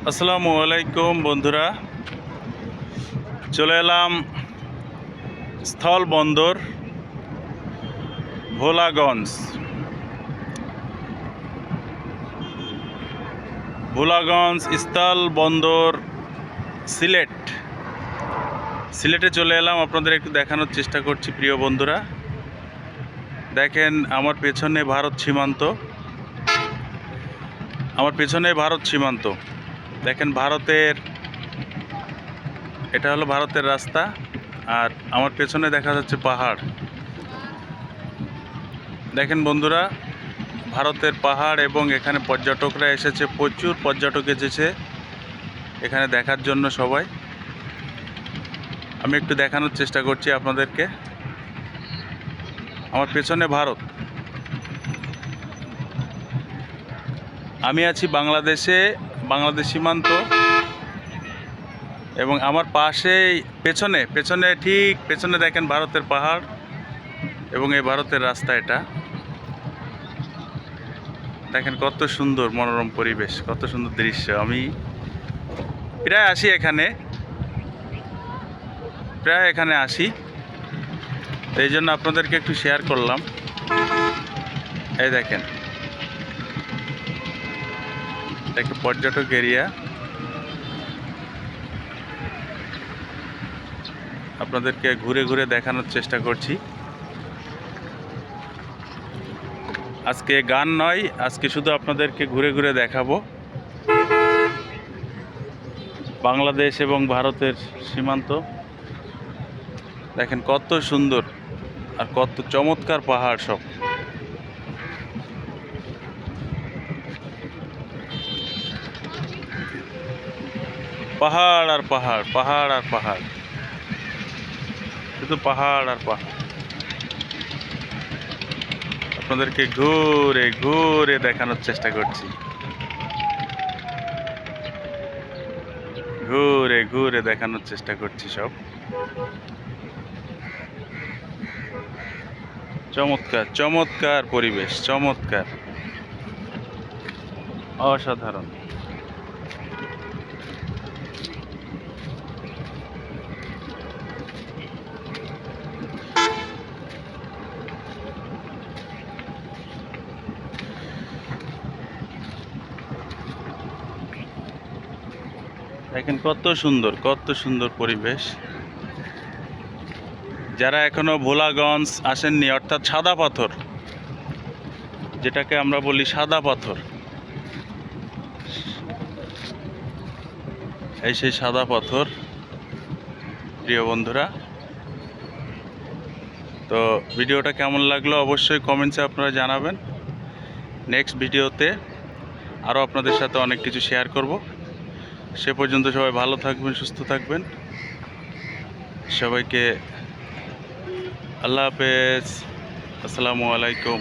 আসসালামু আলাইকুম বন্ধুরা, চলে এলাম স্থল বন্দর ভোলাগঞ্জ। ভোলাগঞ্জ স্থল বন্দর সিলেটে চলে এলাম। আপনাদের একটু দেখানোর চেষ্টা করছি প্রিয় বন্ধুরা। দেখেন আমার পেছনে ভারত সীমান্ত, দেখেন এটা হলো ভারতের রাস্তা, আর আমার পেছনে দেখা যাচ্ছে পাহাড়। দেখেন বন্ধুরা, ভারতের পাহাড়, এবং এখানে পর্যটকরা এসেছে, প্রচুর পর্যটক এসেছে এখানে দেখার জন্য সবাই। আমি একটু দেখানোর চেষ্টা করছি আপনাদেরকে। আমার পেছনে ভারত, আমি আছি বাংলাদেশ সীমান্ত, এবং আমার পাশেই ঠিক পেছনে দেখেন ভারতের পাহাড় এবং এই ভারতের রাস্তা। এটা দেখেন কত সুন্দর মনোরম পরিবেশ, কত সুন্দর দৃশ্য। আমি প্রায় এখানে আসি, এই জন্য আপনাদেরকে একটু শেয়ার করলাম। এই দেখেন, একটা পর্যটক এরিয়া, আপনাদেরকে ঘুরে ঘুরে দেখানোর চেষ্টা করছি। আজকে গান নয়, আজকে শুধু আপনাদেরকে ঘুরে ঘুরে দেখাবো বাংলাদেশ এবং ভারতের সীমান্ত। দেখেন কত সুন্দর আর কত চমৎকার পাহাড় সব। পাহাড় আর পাহাড়, পাহাড় আর পাহাড়, শুধু পাহাড় আর পাহাড়। আপনাদেরকে ঘুরে ঘুরে দেখানোর চেষ্টা করছি, সব চমৎকার চমৎকার পরিবেশ, চমৎকার, অসাধারণ। দেখেন কত সুন্দর পরিবেশ। যারা এখনো ভোলাগঞ্জ আসেননি, অর্থাৎ সাদা পাথর, যেটাকে আমরা বলি সাদা পাথর, এই সেই সাদা পাথর প্রিয় বন্ধুরা। তো ভিডিওটা কেমন লাগলো অবশ্যই কমেন্টসে আপনারা জানাবেন। নেক্সট ভিডিওতে আরও আপনাদের সাথে অনেক কিছু শেয়ার করব। সে পর্যন্ত সবাই ভালো থাকবেন, সুস্থ থাকবেন। সবাইকে আল্লাহ হাফেজ, আসসালামু আলাইকুম।